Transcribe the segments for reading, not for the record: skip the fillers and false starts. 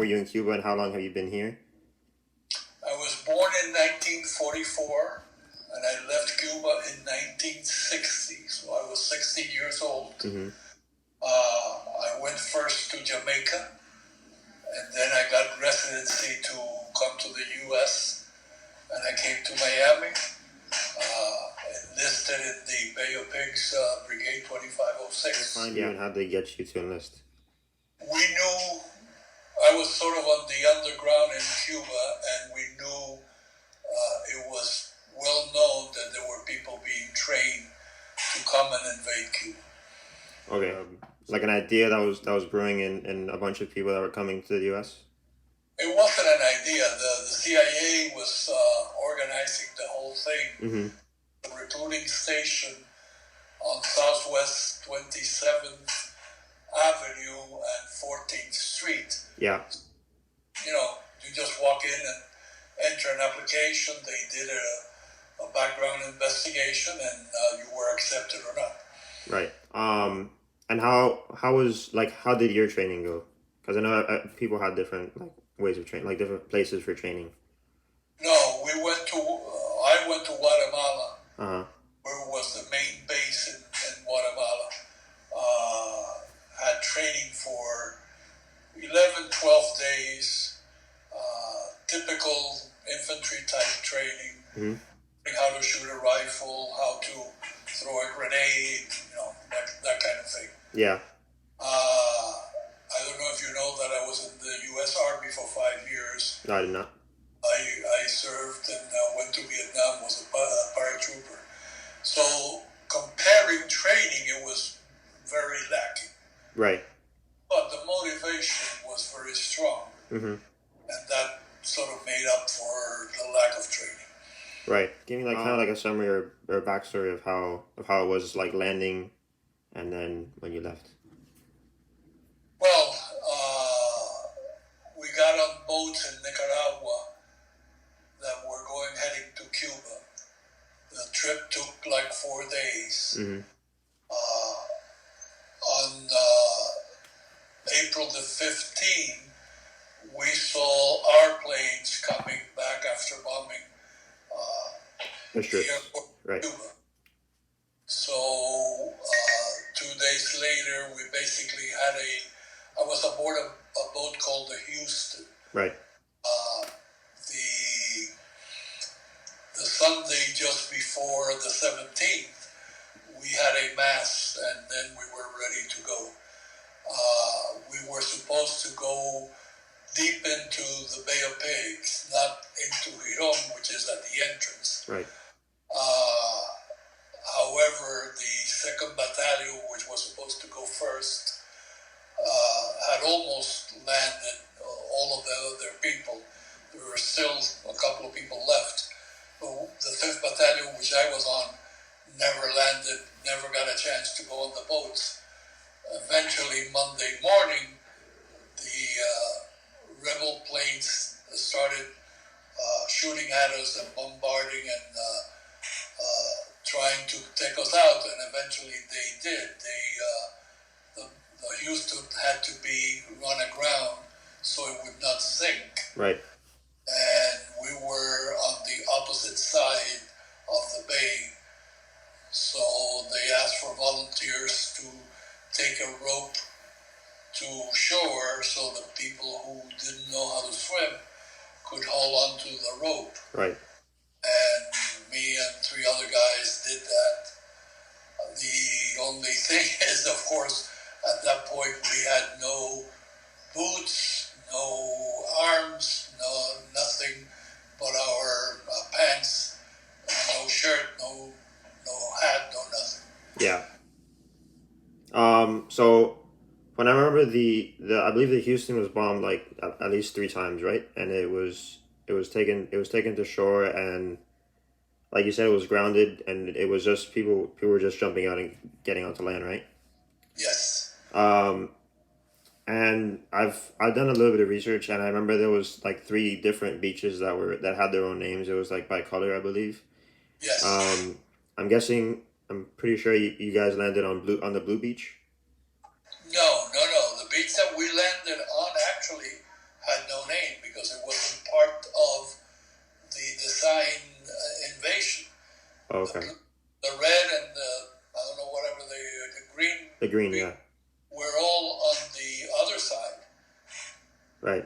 were you in Cuba, and how long have you been here? I was born in 1944 and I left Cuba in 1960, so I was 16 years old. Mm-hmm. I went first to Jamaica, and then I got residency to come to the U.S., and I came to Miami, enlisted in the Bay of Pigs Brigade 2506. Find you, and how did they get you to enlist? We knew I was sort of on the underground in Cuba, and we knew it was well known that there were people being trained to come and invade Cuba. Okay, like an idea that was brewing in a bunch of people that were coming to the U.S. It wasn't an idea. The CIA was organizing the whole thing. Mm-hmm. The recruiting station on Southwest 27th Avenue and 14th Street. Yeah. You know, you just walk in and enter an application. They did a background investigation, and you were accepted or not. Right. And how did your training go? Because I know people had different ways of training, different places for training. No, I went to Guatemala, Uh-huh. where was the main base in Guatemala. Had training for 11, 12 days, typical infantry type training, Mm-hmm. how to shoot a rifle, how to throw a grenade, that kind of thing. Yeah. I don't know if you know that I was in the U.S. Army for 5 years. No, I did not. I served and went to Vietnam, was a paratrooper. So comparing training, it was very lacking. Right. But the motivation was very strong. Mm-hmm. And that sort of made up for the lack of training. Right. Give me kind of a summary or backstory of how it was landing, and then when you left. Well, we got on boats in Nicaragua that were heading to Cuba. The trip took 4 days. Mm-hmm. On April the 15th, we saw our planes coming back after bombing the airport in Cuba. So 2 days later, we basically had I was aboard a boat called the Houston. Right. The Sunday just before the 17th, we had a mass, and then we were ready to go. We were supposed to go deep into the Bay of Pigs, not into Giron, which is at the entrance. Right. However, the 2nd Battalion, which was supposed to go first, had almost landed all of the other people. There were still a couple of people left. But the 5th Battalion, which I was on, never landed, never got a chance to go on the boats. Eventually, Monday morning, the rebel planes started shooting at us and bombarding and trying to take us out, and eventually they did. The Houston had to be run aground so it would not sink. Right. And we were on the opposite side of the bay. So they asked for volunteers to take a rope to shore so the people who didn't know how to swim could hold on to the rope. Right. And me and 3 other guys did that. The only thing is, of course, at that point we had no boots, no arms, nothing but our pants, no shirt, no hat, no nothing. Yeah. So when I remember I believe the Houston was bombed at least 3 times, right? And it was taken to shore, and like you said, it was grounded, and it was just people were just jumping out and getting onto land, right? Yes. And I've done a little bit of research, and I remember there was 3 different beaches that had their own names. It was by color, I believe. Yes. I'm pretty sure you guys landed on the Blue Beach. No. The beach that we landed on actually had no name because it wasn't part of the design invasion. Okay. The red and the, I don't know, whatever the green. The green, yeah. Were all on the other side. Right.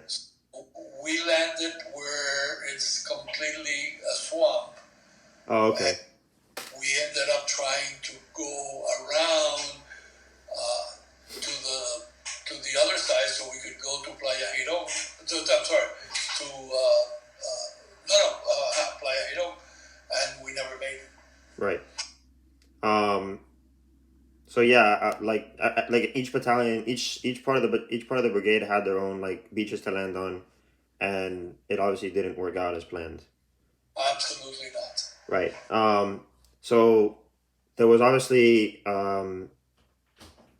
We landed where it's completely a swamp. Oh, okay. We ended up trying to go around to the other side so we could go to Playa Girón. I'm sorry, to Playa Girón, and we never made it. Right. So yeah, like each battalion, each part of the brigade had their own like beaches to land on, and it obviously didn't work out as planned. Absolutely not. Right. So there was obviously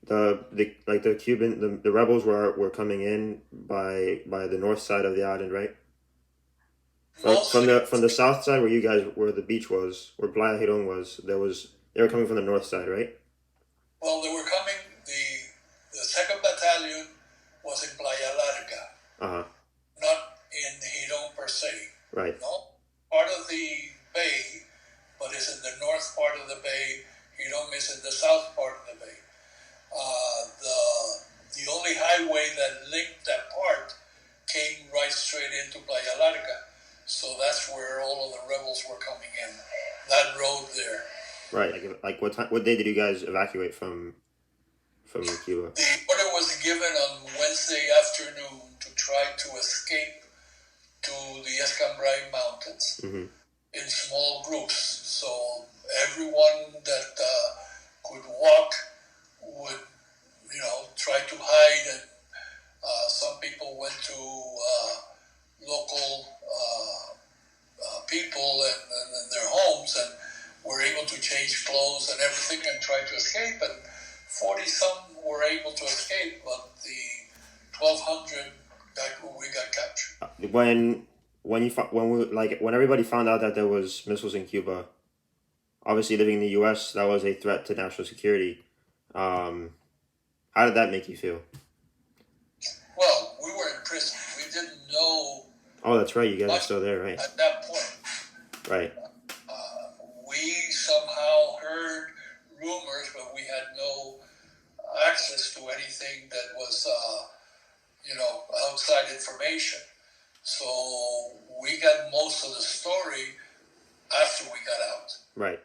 the rebels were coming in by the north side of the island, right? From the south side where the beach was, where Playa Girón was, they were coming from the north side, right? Well, they were coming. The second battalion was in Playa Larga. Uh-huh. Not in Girón per se. Right. No, part of the bay, but it's in the north part of the bay. Girón is in the south part of the bay. The only highway that linked that part came right straight into Playa Larga. So that's where all of the rebels were coming in. That road there. Right. Like what day did you guys evacuate from Cuba? The order was given on Wednesday afternoon to try to escape to the Escambray Mountains in small groups. So everyone that could walk would, try to hide, and some people went to local people and their homes and were able to change clothes and everything and try to escape. And 40-some were able to escape, but the 1,200 we got captured. When everybody found out that there was missiles in Cuba, obviously living in the U.S., that was a threat to national security. How did that make you feel? Well, we were in prison. We didn't know. Oh, that's right. You guys are still there, right? At that point. Right. We somehow heard rumors, but we had no access to anything that was, outside information. So we got most of the story after we got out. Right.